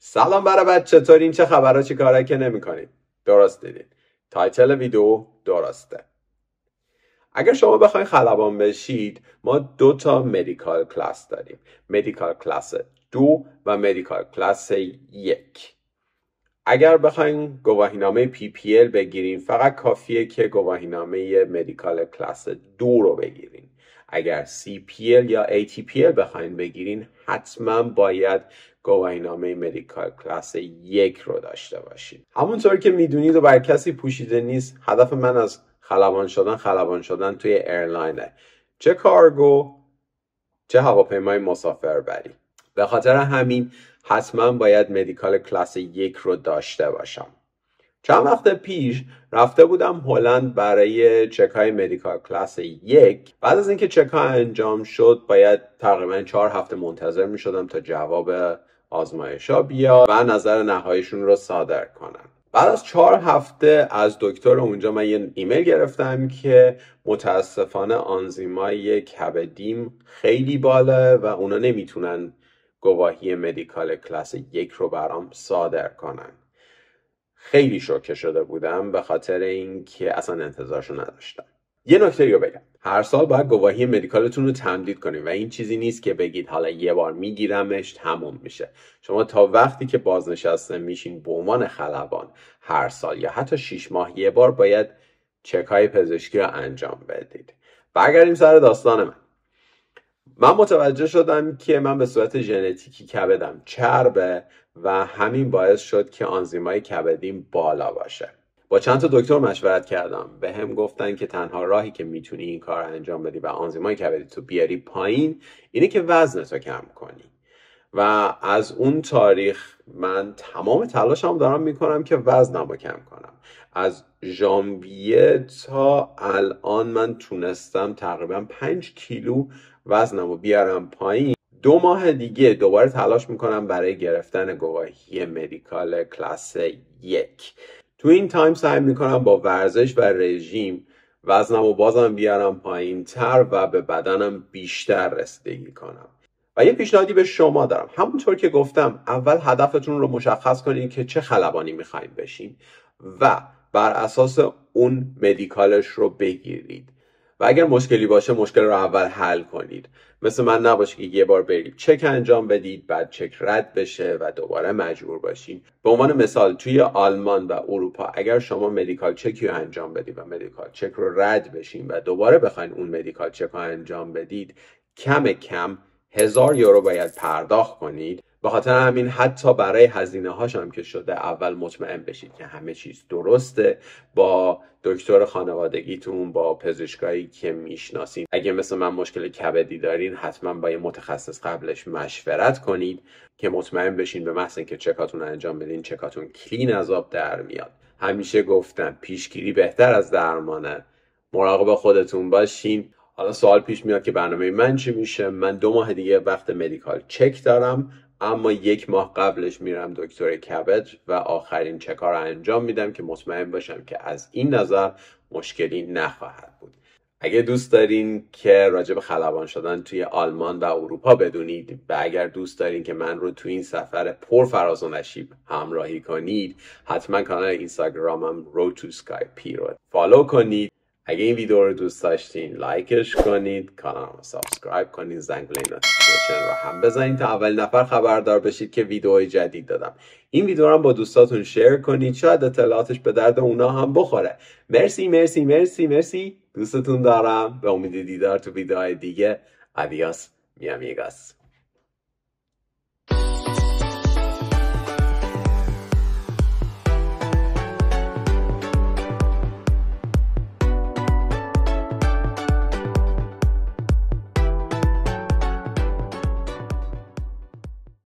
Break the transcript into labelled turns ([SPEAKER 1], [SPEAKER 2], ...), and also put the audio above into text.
[SPEAKER 1] سلام برای چطورین؟ چه خبرها؟ چی کاره که نمی کنید؟ درست دیدین. تایتل ویدیو درسته. اگر شما بخواید خلبان بشید، ما 2 تا مدیکال کلاس داریم. مدیکال کلاس 2 و مدیکال کلاس 1. اگر بخواید گواهینامه PPL بگیرین، فقط کافیه که گواهینامه مدیکال کلاس 2 رو بگیرین. اگر CPL یا ATPL بخواید بگیرین، حتما باید گواهینامه مدیکال کلاس 1 رو داشته باشید. همونطور که میدونید و بر کسی پوشیده نیست، هدف من از خلبان شدن توی ایرلاینه. چه کارگو، چه هواپیمای مسافربری. به خاطر همین حتما باید مدیکال کلاس 1 رو داشته باشم. چند وقت پیش رفته بودم هلند برای چکای مدیکال کلاس 1. بعد از اینکه چکا انجام شد، باید تقریبا 4 هفته منتظر می شدم تا جواب آزمایشا بیاد و نظر نهاییشون رو صادر کنم. بعد از 4 هفته از دکتر اونجا من یه ایمیل گرفتم که متاسفانه آنزیمای کبدیم خیلی بالا و اونا نمیتونن گواهی مدیکال کلاس 1 رو برام صادر کنن. خیلی شوکه شده بودم به خاطر اینکه اصلا انتظارشو نداشتم. یه نکته رو بگم، هر سال باید گواهی مدیکالتون رو تمدید کنید و این چیزی نیست که بگید حالا یه بار میگیرمش تموم میشه. شما تا وقتی که بازنشسته میشین به عنوان خلبان، هر سال یا حتی 6 ماه یه بار باید چکای پزشکی رو انجام بدید. برگردیم سر داستان من متوجه شدم که من به صورت ژنتیکی کبدم چربه و همین باعث شد که آنزیمای کبدیم بالا باشه. با چند تا دکتر مشورت کردم، به هم گفتن که تنها راهی که میتونی این کار انجام بدی و آنزیمای کبدی تو بیاری پایین اینه که وزنتو کم کنی. و از اون تاریخ من تمام تلاشم دارم میکنم که وزنمو کم کنم. از ژانویه تا الان من تونستم تقریبا 5 کیلو وزنمو بیارم پایین. 2 ماه دیگه دوباره تلاش میکنم برای گرفتن گواهی مدیکال کلاس 1. تو این تایم سعی میکنم با ورزش و رژیم وزنمو بازم بیارم پایین تر و به بدنم بیشتر رسیدگی کنم. و یه پیشنهادی به شما دارم. همونطور که گفتم، اول هدفتون رو مشخص کنید که چه خلبانی میخواین بشین و بر اساس اون مدیکالش رو بگیرید. و اگر مشکلی باشه مشکل رو اول حل کنید. مثل من نباشه که یه بار برید چک انجام بدید، بعد چک رد بشه و دوباره مجبور باشین. به عنوان مثال توی آلمان و اروپا اگر شما مدیکال چکی رو انجام بدید و مدیکال چک رو رد بشین و دوباره بخواین اون مدیکال چک رو انجام بدید، کم 1000 یورو باید پرداخت کنید. به خاطر همین حتی برای هزینه هاش هم که شده، اول مطمئن بشید که همه چیز درسته با دکتر خانوادگیتون، با پزشکایی که میشناسین. اگه مثل من مشکل کبدی دارین، حتما با یه متخصص قبلش مشورت کنید که مطمئن بشین به محض اینکه چکاتون انجام بدین چکاتون کلین از آب در میاد. همیشه گفتم پیشگیری بهتر از درمانه. مراقب خودتون باشین. حالا سوال پیش میاد که برنامه من چی میشه؟ من 2 ماه دیگه وقت مدیکال چک دارم، اما 1 ماه قبلش میرم دکتر کبد و آخرین چکا رو انجام میدم که مطمئن باشم که از این نظر مشکلی نخواهد بود. اگه دوست دارین که راجع به خلبان شدن توی آلمان و اروپا بدونید و اگر دوست دارین که من رو توی این سفر پر فراز و نشیب همراهی کنید، حتما کانال اینستاگرامم Road to Sky P رو فالو کنید. اگه این ویدیو رو دوست داشتین لایکش کنید، کانالمو سابسکرایب کنید، زنگوله نوتیفیکیشن رو هم بزنید تا اول نفر خبردار بشید که ویدیوهای جدید دادم. این ویدیو رو هم با دوستاتون شیر کنید، شاید اطلاعاتش به درد اونا هم بخوره. مرسی. دوستتون دارم. به امید دیدار تو ویدیوهای دیگه. Adiós, mi amigas.